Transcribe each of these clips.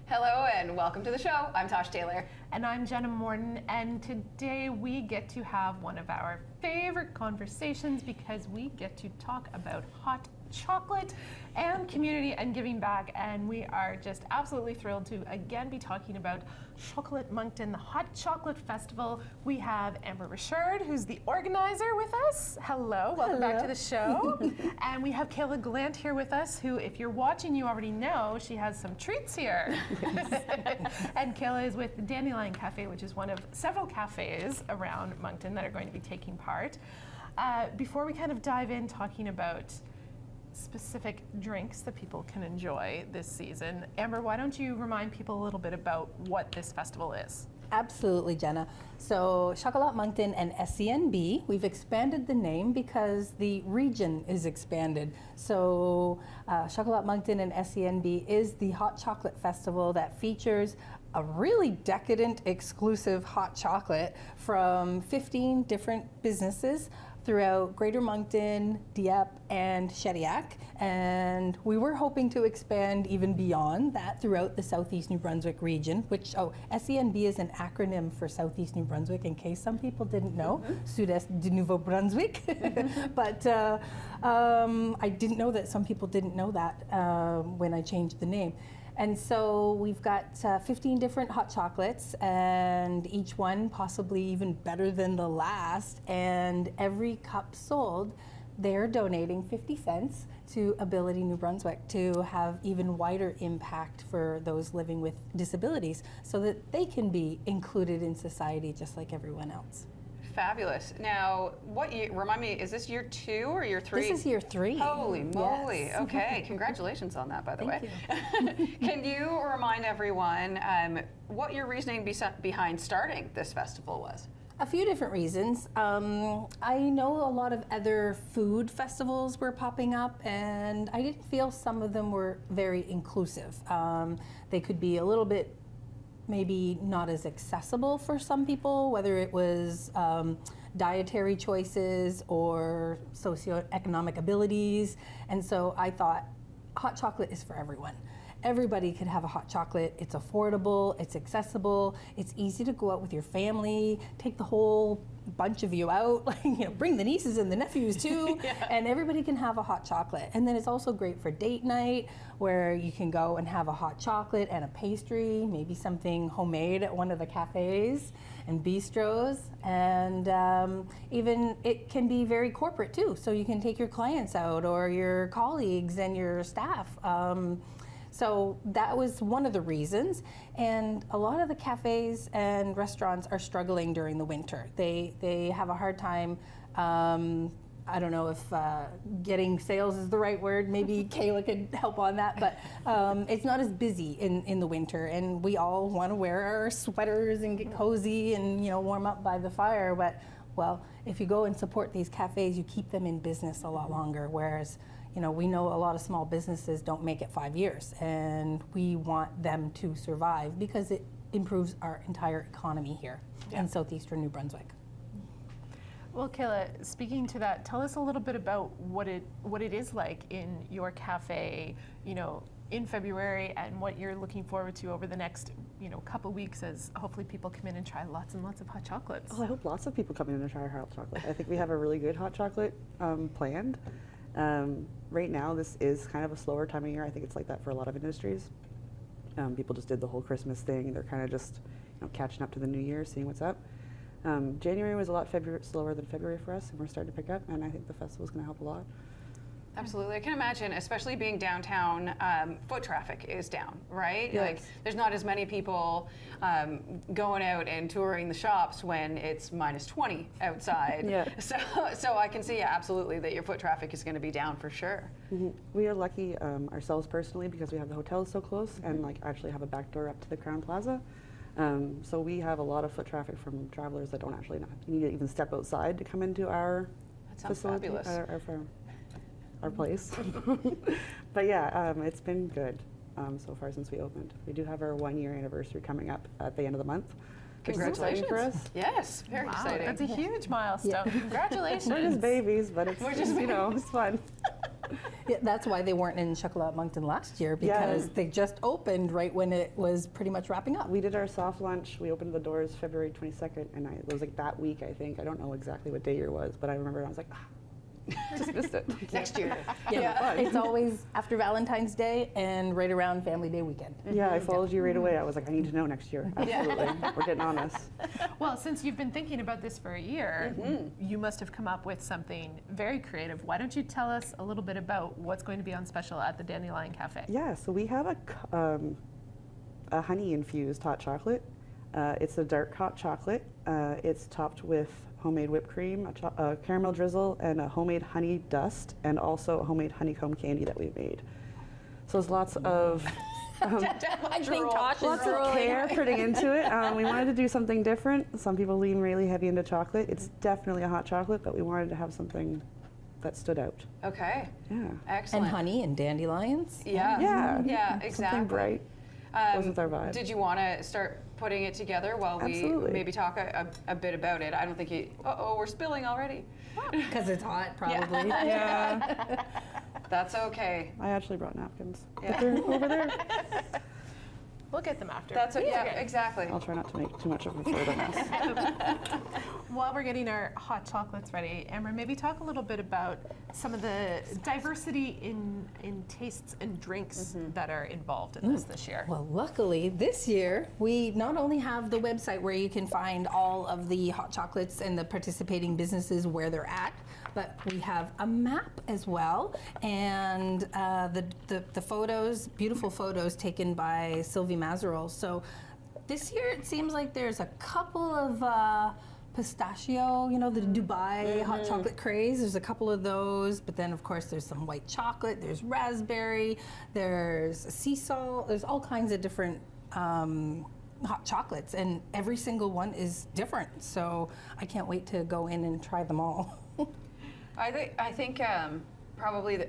Hello and welcome to the show. I'm Tosh Taylor. And I'm Jenna Morton, and today we get to have one of our favorite conversations because we get to talk about hot chocolate and community and giving back, and we are just absolutely thrilled to again be talking about Chocolat Moncton, the Hot Chocolate Festival. We have Amber Richard, who's the organizer, with us. Hello, welcome back to the show. And we have Kayla Gallant here with us, who, if you're watching, you already know she has some treats here. And Kayla is with the Dandelion Café, which is one of several cafes around Moncton that are going to be taking part. Before we kind of dive in talking about specific drinks that people can enjoy this season, Amber, why don't you remind people a little bit about what this festival is? Absolutely, Jenna. So Chocolat Moncton and SCNB, we've expanded the name because the region is expanded. So Chocolat Moncton and SCNB is the hot chocolate festival that features a really decadent, exclusive hot chocolate from 15 different businesses throughout Greater Moncton, Dieppe, and Shediac. And we were hoping to expand even beyond that throughout the Southeast New Brunswick region, which, SCNB is an acronym for Southeast New Brunswick, in case some people didn't know, Sud-Est du Nouveau-Brunswick. But I didn't know that some people didn't know that when I changed the name. And so we've got 15 different hot chocolates, and each one possibly even better than the last. And every cup sold, they're donating 50 cents to Ability New Brunswick to have even wider impact for those living with disabilities so that they can be included in society just like everyone else. Fabulous. Now, what year, remind me, is this year 2 or year 3? This is year 3. Holy moly. Yes. Okay, congratulations on that, by the Thank way. you. Can you remind everyone what your reasoning behind starting this festival was? A few different reasons. I know a lot of other food festivals were popping up, and I didn't feel some of them were very inclusive. They could be a little bit maybe not as accessible for some people, whether it was dietary choices or socioeconomic abilities. And so I thought hot chocolate is for everyone. Everybody could have a hot chocolate. It's affordable, it's accessible, it's easy to go out with your family, take the whole bunch of you out, bring the nieces and the nephews too, and everybody can have a hot chocolate. And then it's also great for date night, where you can go and have a hot chocolate and a pastry, maybe something homemade at one of the cafes and bistros. And even it can be very corporate too, so you can take your clients out or your colleagues and your staff. So that was one of the reasons. And a lot of the cafes and restaurants are struggling during the winter. They have a hard time, I don't know if getting sales is the right word. Maybe Kayla could help on that, but it's not as busy in the winter, and we all want to wear our sweaters and get cozy and warm up by the fire. But well, if you go and support these cafes, you keep them in business a lot longer, whereas we know a lot of small businesses don't make it 5 years, and we want them to survive because it improves our entire economy here in southeastern New Brunswick. Well, Kayla, speaking to that, tell us a little bit about what it is like in your cafe, in February, and what you're looking forward to over the next, couple weeks as hopefully people come in and try lots and lots of hot chocolates. Oh, I hope lots of people come in and try our hot chocolate. I think we have a really good hot chocolate planned. Right now, this is kind of a slower time of year. I think it's like that for a lot of industries. People just did the whole Christmas thing. They're kind of just catching up to the new year, seeing what's up. January was a lot slower than February for us, and we're starting to pick up, and I think the festival is going to help a lot. Absolutely. I can imagine, especially being downtown, foot traffic is down, right? Yes. Like, there's not as many people going out and touring the shops when it's minus 20 outside. Yeah. So I can see, absolutely, that your foot traffic is going to be down for sure. Mm-hmm. We are lucky ourselves personally because we have the hotel so close and actually have a back door up to the Crown Plaza. So we have a lot of foot traffic from travelers that don't actually need to even step outside to come into our facility, fabulous. Our place. But yeah, it's been good so far since we opened. We do have our 1-year anniversary coming up at the end of the month. Congratulations. For us. Yes, very exciting. That's a huge milestone. Congratulations. We're just babies, but it's just, it's fun. Yeah, that's why they weren't in Chocolat Moncton last year, because they just opened right when it was pretty much wrapping up. We did our soft launch. We opened the doors February 22nd, and it was like that week, I think. I don't know exactly what day it was, but I remember I was like, just missed it. Next year. Yeah, it's always after Valentine's Day and right around Family Day weekend. Yeah, I followed you right away. I was like, I need to know next year. Absolutely. We're getting on this. Well, since you've been thinking about this for a year, you must have come up with something very creative. Why don't you tell us a little bit about what's going to be on special at the Dandelion Café? Yeah, so we have a honey-infused hot chocolate. It's a dark hot chocolate. It's topped with homemade whipped cream, a caramel drizzle, and a homemade honey dust, and also a homemade honeycomb candy that we've made. So there's lots of I think Tosh is lots of drooling. care putting into it. We wanted to do something different. Some people lean really heavy into chocolate. It's definitely a hot chocolate, but we wanted to have something that stood out. Okay. Yeah. Excellent. And honey and dandelions. Yeah. Yeah. Yeah, exactly. Something bright. Goes with our vibe. Did you want to start putting it together while we Absolutely. maybe talk a bit about it? I don't think you. Uh-oh, we're spilling already. Because it's hot, probably. Yeah. That's okay. I actually brought napkins. Yeah. But they're over there. We'll get them after. That's It's yeah, okay. exactly. I'll try not to make too much of a further mess. While we're getting our hot chocolates ready, Amber, maybe talk a little bit about some of the diversity in tastes and drinks that are involved in this year. Well, luckily this year we not only have the website where you can find all of the hot chocolates and the participating businesses where they're at, but we have a map as well, and the photos, beautiful photos taken by Sylvie Mazerol. So this year it seems like there's a couple of pistachio, you know, the Dubai hot chocolate craze. There's a couple of those, but then of course there's some white chocolate, there's raspberry, there's sea salt, there's all kinds of different hot chocolates, and every single one is different. So I can't wait to go in and try them all. I think probably the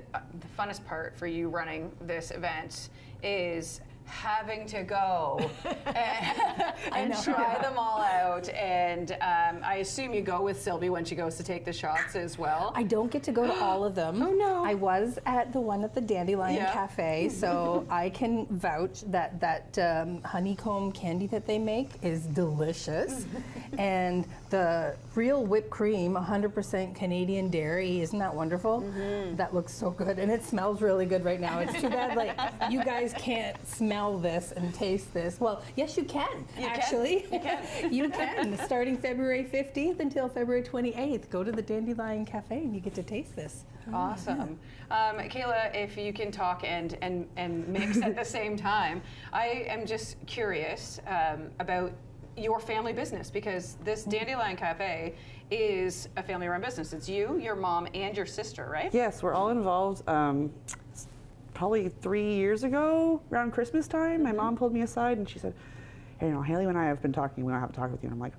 funnest part for you running this event is having to go and try them all out. And I assume you go with Sylvie when she goes to take the shots as well. I don't get to go to all of them. Oh, no. I was at the one at the Dandelion Café, so I can vouch that honeycomb candy that they make is delicious. And the real whipped cream, 100% Canadian dairy, isn't that wonderful? That looks so good, and it smells really good right now. It's too bad like you guys can't smell this and taste this. Well, yes, you can. Actually, you can. Starting February 15th until February 28th, go to the Dandelion Café and you get to taste this. Awesome. Kayla, if you can talk and mix at the same time, I am just curious about your family business, because this Dandelion Café is a family-run business. It's you, your mom, and your sister, right? Yes, we're all involved. Probably 3 years ago, around Christmas time, my mom pulled me aside and she said, "Hey, you know, Haley and I have been talking. We want to have a talk with you." And I'm like,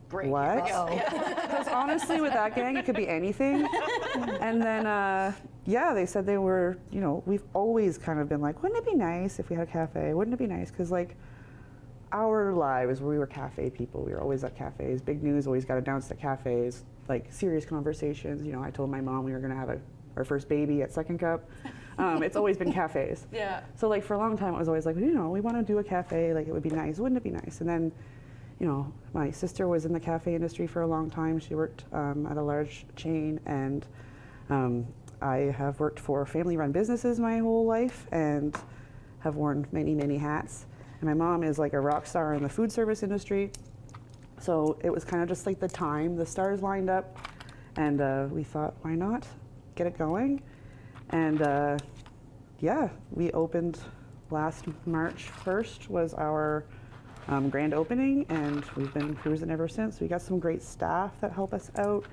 Great. "What?" Here we go. Because honestly, with that gang, it could be anything. And then, yeah, they said they were, you know, we've always kind of been like, wouldn't it be nice if we had a cafe? Wouldn't it be nice? Because, like, our lives, we were cafe people. We were always at cafes. Big news always got announced at cafes, like serious conversations. You know, I told my mom we were going to have our first baby at Second Cup. It's always been cafes. Yeah. So, like, for a long time, it was always like, you know, we want to do a cafe. Like, it would be nice. Wouldn't it be nice? And then, you know, my sister was in the cafe industry for a long time. She worked at a large chain, and I have worked for family-run businesses my whole life and have worn many, many hats. And my mom is like a rock star in the food service industry. So it was kind of just like the time, the stars lined up, and we thought, why not get it going? And yeah, we opened last March 1st was our grand opening, and we've been cruising ever since. We got some great staff that help us out.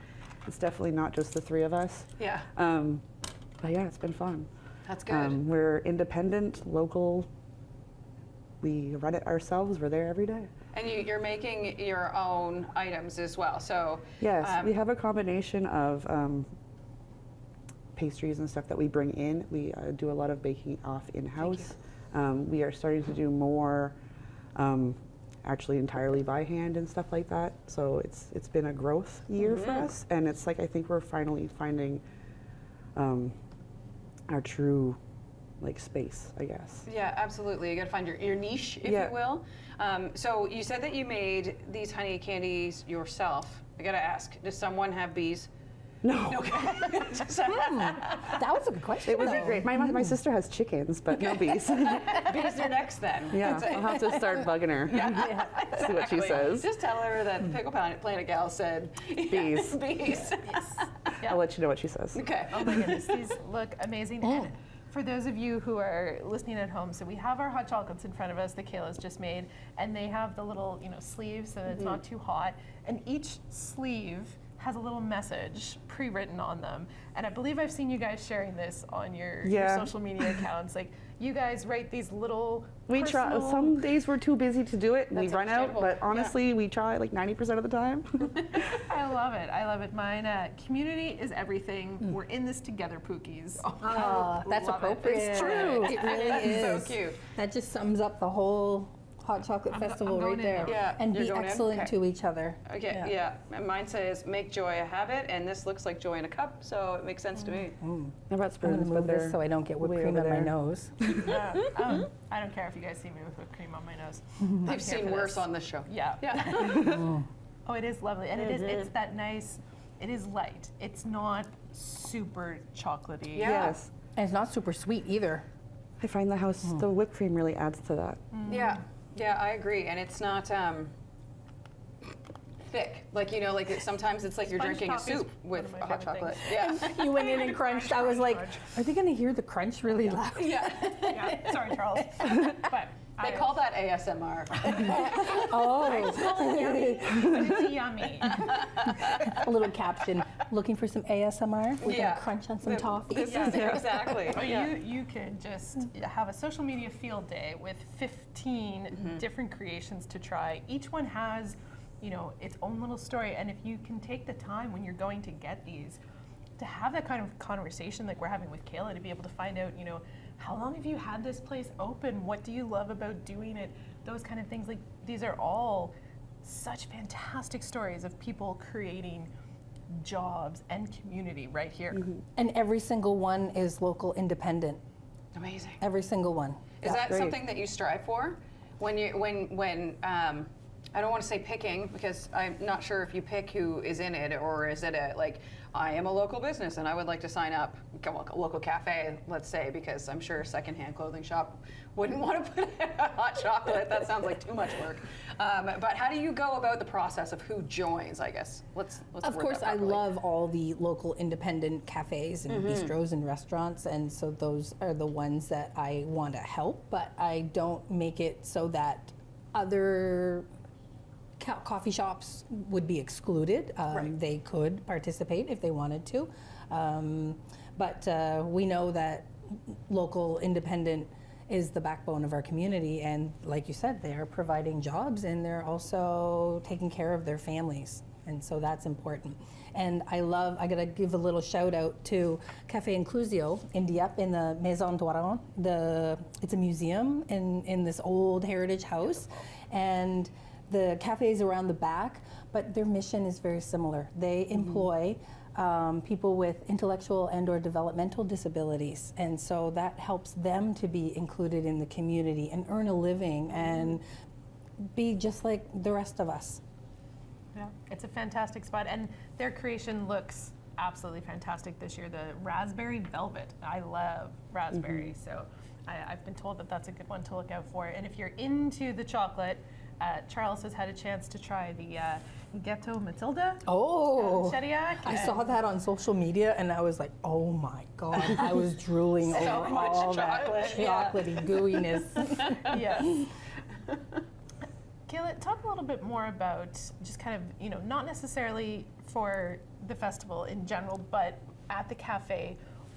It's definitely not just the three of us. Yeah. But yeah, it's been fun. That's good. We're independent, local. We run it ourselves. We're there every day. And you're making your own items as well. So Yes, we have a combination of pastries and stuff that we bring in. We do a lot of baking off in-house. We are starting to do more actually entirely by hand and stuff like that. So it's been a growth year for us, and it's like I think we're finally finding our true like space, I guess. Yeah, absolutely. You got to find your niche, if Yeah. you will. So you said that you made these honey candies yourself. I got to ask, does someone have bees? No, That was a good question. it would be though. great. My sister has chickens, but no bees. Bees are next then. Yeah, I'll have to start bugging her. See what she says. Just tell her that the Pickle Planet gal said Bees. bees. I'll let you know what she says. Okay. Oh my goodness, these look amazing. And for those of you who are listening at home, so we have our hot chocolates in front of us that Kayla's just made, and they have the little, sleeves so that it's not too hot. And each sleeve has a little message pre-written on them. And I believe I've seen you guys sharing this on your social media accounts. Like, you guys write these little We try. personal- Some days we're too busy to do it, and we That's run out. understandable. But honestly, we try like 90% of the time. I love it. I love it. Mine, community is everything. We're in this together, Pookies. That's Love it. appropriate. It's true. It really is. So cute. That just sums up the whole Hot Chocolate Festival going right in there. now. Yeah, And you're be going in? excellent Okay. to each other. Okay, yeah. And mine says, make joy a habit, and this looks like joy in a cup, so it makes sense to me. How about I'm gonna spoons? move this so I don't get whipped way cream over on my there. nose. Yeah. I don't care if you guys see me with whipped cream on my nose. I'm here I've seen for worse this. on this show. Yeah. Yeah. Oh, it is lovely. And it's that nice, it is light. It's not super chocolatey. Yeah. Yes, And it's not super sweet either. I find the whipped cream really adds to that. Yeah, I agree. And it's not thick. Like, sometimes it's like you're Sponge drinking a top is soup with one of my hot favorite chocolate. Yeah. You went in and crunched. I was like, Crunch. are they going to hear the crunch really loud? Yeah. Yeah. Sorry, Charles. But They call that ASMR. Oh, it's yummy. a little caption. Looking for some ASMR? We're Yeah. going to crunch on some toffee. This is exactly. Or Yeah. you could just have a social media field day with 15 different creations to try. Each one has, its own little story. And if you can take the time when you're going to get these, to have that kind of conversation like we're having with Kayla, to be able to find out, how long have you had this place open? What do you love about doing it? Those kind of things. Like, these are all such fantastic stories of people creating jobs and community right here. And every single one is local independent. Amazing. Every single one. Is that great. something that you strive for when I don't want to say picking, because I'm not sure if you pick who is in it, or is it I am a local business and I would like to sign up, a local cafe, let's say, because I'm sure a secondhand clothing shop wouldn't want to put in a hot chocolate. That sounds like too much work. But how do you go about the process of who joins, I guess? Let's Of word course, that I properly. love all the local independent cafes and bistros and restaurants, and so those are the ones that I want to help, but I don't make it so that other coffee shops would be excluded. Right. They could participate if they wanted to, but we know that local independent is the backbone of our community, and like you said, they're providing jobs and they're also taking care of their families, and so that's important. And I gotta give a little shout out to Café Inclusio in Dieppe in the Maison Doiron. It's a museum in this old heritage house, and the cafe is around the back, but their mission is very similar. They employ people with intellectual and or developmental disabilities, and so that helps them to be included in the community and earn a living and be just like the rest of us. Yeah, it's a fantastic spot, and their creation looks absolutely fantastic this year. The raspberry velvet, I love raspberry, so I've been told that that's a good one to look out for. And if you're into the chocolate, Charles has had a chance to try the Ghetto Matilda. Oh, Shediac. I saw that on social media and I was like, oh my God, I was drooling So over much all chocolate, that yeah. chocolatey gooiness. Yes. Kayla, talk a little bit more about just kind of, not necessarily for the festival in general, but at the cafe,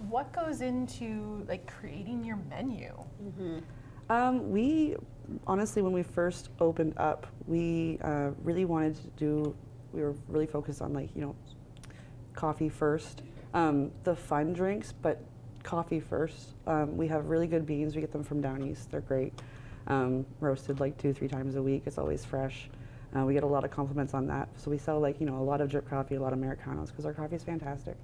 what goes into creating your menu? We honestly, when we first opened up, we really wanted to do. We were really focused on coffee first, the fun drinks, but coffee first. We have really good beans. We get them from Down East. They're great. Roasted 2-3 times a week. It's always fresh. We get a lot of compliments on that. So we sell a lot of drip coffee, a lot of Americanos, because our coffee is fantastic.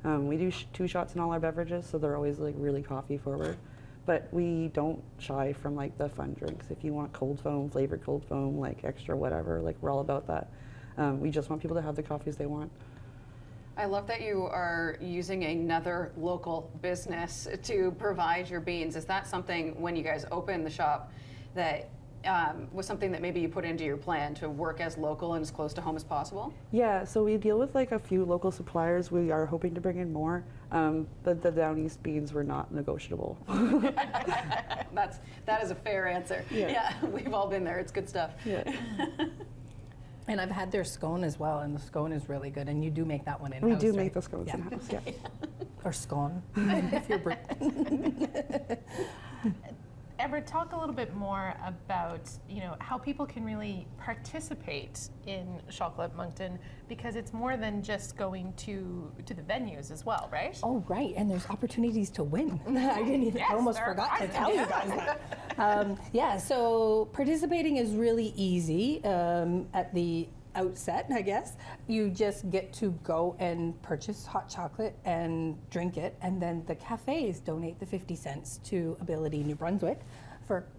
We do 2 shots in all our beverages, so they're always like really coffee forward. But we don't shy from like the fun drinks. If you want cold foam, flavored cold foam, like extra whatever, like we're all about that. We just want people to have the coffees they want. I love that you are using another local business to provide your beans. Is that something, when you guys opened the shop, that was something that maybe you put into your plan to work as local and as close to home as possible? Yeah, so we deal with like a few local suppliers. We are hoping to bring in more, but the Down East beans were not negotiable. That is a fair answer. Yeah, we've all been there. It's good stuff. Yeah. And I've had their scone as well, and the scone is really good. And you do make that one in-house, We do right? make the scones in-house, yeah. Or scone, if you're Brit. Ever talk a little bit more about, how people can really participate in Chocolat Moncton, because it's more than just going to the venues as well, right? Oh, right, and there's opportunities to win. I didn't even, I almost forgot to tell you guys that. Yeah, so participating is really easy at the outset, I guess. You just get to go and purchase hot chocolate and drink it, and then the cafes donate the 50 cents to Ability New Brunswick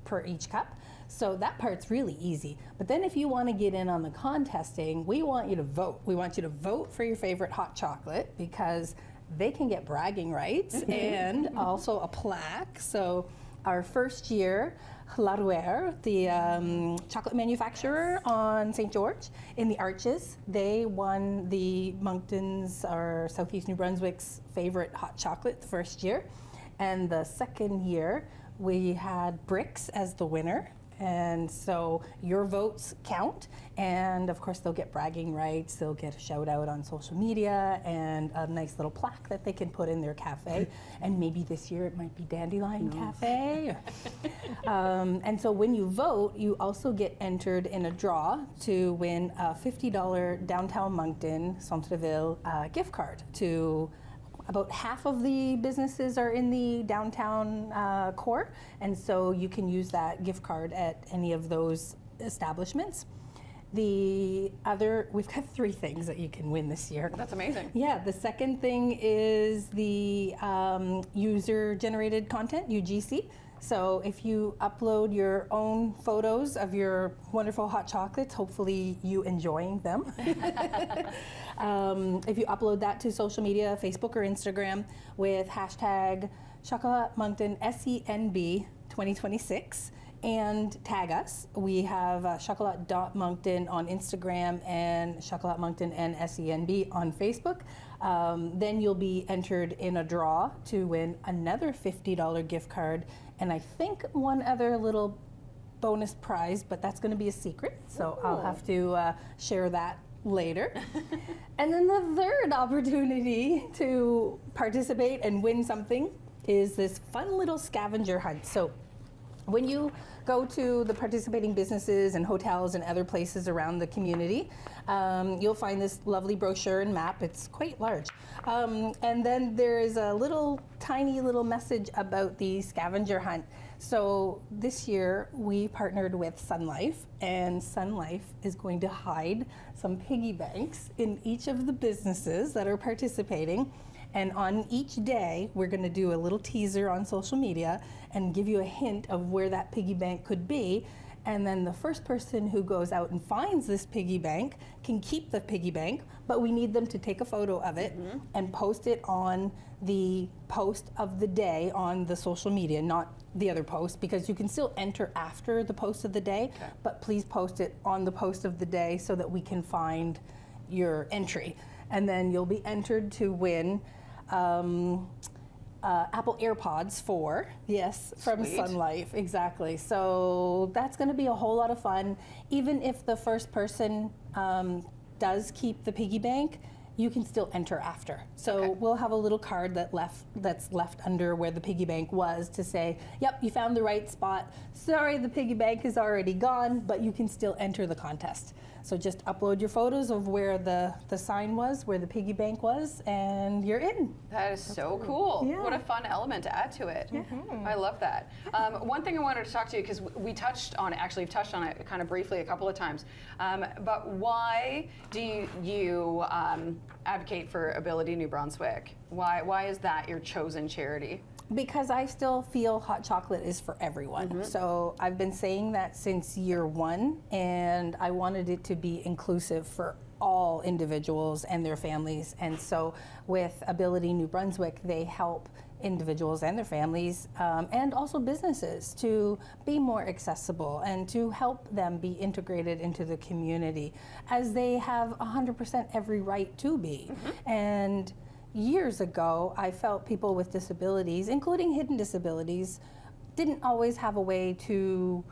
per each cup. So that part's really easy. But then if you want to get in on the contesting, we want you to vote. We want you to vote for your favorite hot chocolate, because they can get bragging rights and also a plaque. So our first year, Larouer, the chocolate manufacturer on St. George in the Arches, they won the Moncton's, or Southeast New Brunswick's, favorite hot chocolate the first year. And the second year, we had Bricks as the winner. And so your votes count, and of course they'll get bragging rights, they'll get a shout out on social media, and a nice little plaque that they can put in their cafe. And maybe this year it might be Dandelion Café. And so when you vote, you also get entered in a draw to win a $50 downtown Moncton Centreville gift card to about half of the businesses are in the downtown core, and so you can use that gift card at any of those establishments. We've got 3 things that you can win this year. That's amazing. Yeah, the second thing is the user-generated content, UGC. So if you upload your own photos of your wonderful hot chocolates, hopefully you enjoying them. If you upload that to social media, Facebook or Instagram, with hashtag Chocolat Moncton SENB 2026, and tag us. We have chocolat.moncton on Instagram and Chocolat Moncton and SENB on Facebook. Then you'll be entered in a draw to win another $50 gift card, and I think one other little bonus prize, but that's going to be a secret, so I'll have to share that later. And then the third opportunity to participate and win something is this fun little scavenger hunt. So when you go to the participating businesses and hotels and other places around the community, you'll find this lovely brochure and map. It's quite large. And then there is a tiny little message about the scavenger hunt. So this year we partnered with Sun Life, and Sun Life is going to hide some piggy banks in each of the businesses that are participating. And on each day, we're going to do a little teaser on social media and give you a hint of where that piggy bank could be. And then the first person who goes out and finds this piggy bank can keep the piggy bank, but we need them to take a photo of it and post it on the post of the day on the social media, not the other post, because you can still enter after the post of the day, but please post it on the post of the day so that we can find your entry. And then you'll be entered to win Apple AirPods 4, from Sweet. Sun Life, exactly. So that's going to be a whole lot of fun. Even if the first person does keep the piggy bank, you can still enter after. So we'll have a little card that's left under where the piggy bank was to say, yep, you found the right spot. Sorry, the piggy bank is already gone, but you can still enter the contest. So just upload your photos of where the sign was, where the piggy bank was, and you're in. That is so cool. Yeah. What a fun element to add to it. I love that. One thing I wanted to talk to you, because we've touched on it kind of briefly a couple of times, but why do you advocate for Ability New Brunswick? Why is that your chosen charity? Because I still feel hot chocolate is for everyone. So I've been saying that since year one, and I wanted it to be inclusive for all individuals and their families. And so with Ability New Brunswick, they help individuals and their families and also businesses to be more accessible and to help them be integrated into the community, as they have 100% every right to be. And years ago, I felt people with disabilities, including hidden disabilities, didn't always have a way to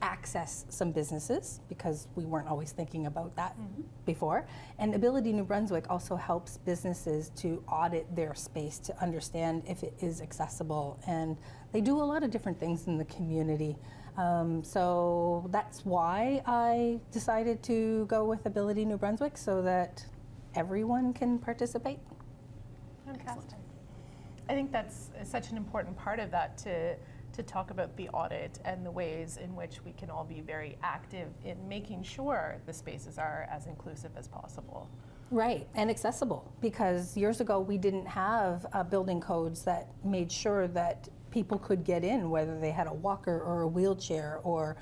access some businesses, because we weren't always thinking about that before. And Ability New Brunswick also helps businesses to audit their space to understand if it is accessible. And they do a lot of different things in the community. So that's why I decided to go with Ability New Brunswick, so that everyone can participate. Fantastic. I think that's such an important part of that, to talk about the audit and the ways in which we can all be very active in making sure the spaces are as inclusive as possible. Right, and accessible, because years ago we didn't have building codes that made sure that people could get in, whether they had a walker or a wheelchair or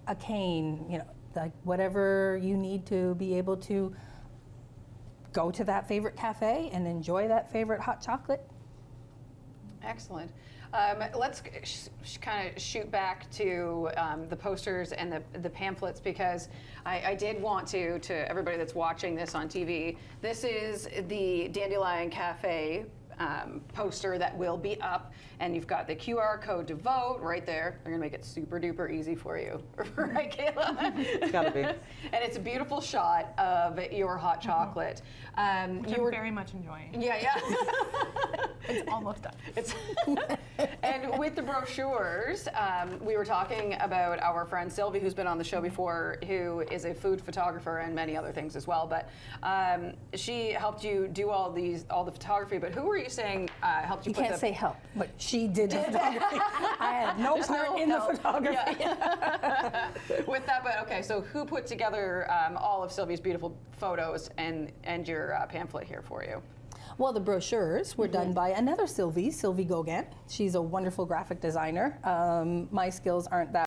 a cane, you know, like whatever you need to be able to go to that favorite cafe and enjoy that favorite hot chocolate. Excellent. Let's kind of shoot back to the posters and the pamphlets, because I did want to everybody that's watching this on TV, this is the Dandelion Café poster that will be up, and you've got the QR code to vote right there. They're gonna make it super duper easy for you, right, Kayla? It's gotta be. And it's a beautiful shot of your hot chocolate. Which I'm very much enjoying. Yeah. It's almost done. And with the brochures, we were talking about our friend Sylvie, who's been on the show before, who is a food photographer and many other things as well. But she helped you do all the photography. But who were you saying helped you? You put can't the say help, but she did the photography. I had no part in the photography. Yeah. With that, but okay. So who put together all of Sylvie's beautiful photos and your pamphlet here for you? Well, the brochures were done by another Sylvie Gallant. She's a wonderful graphic designer. My skills aren't that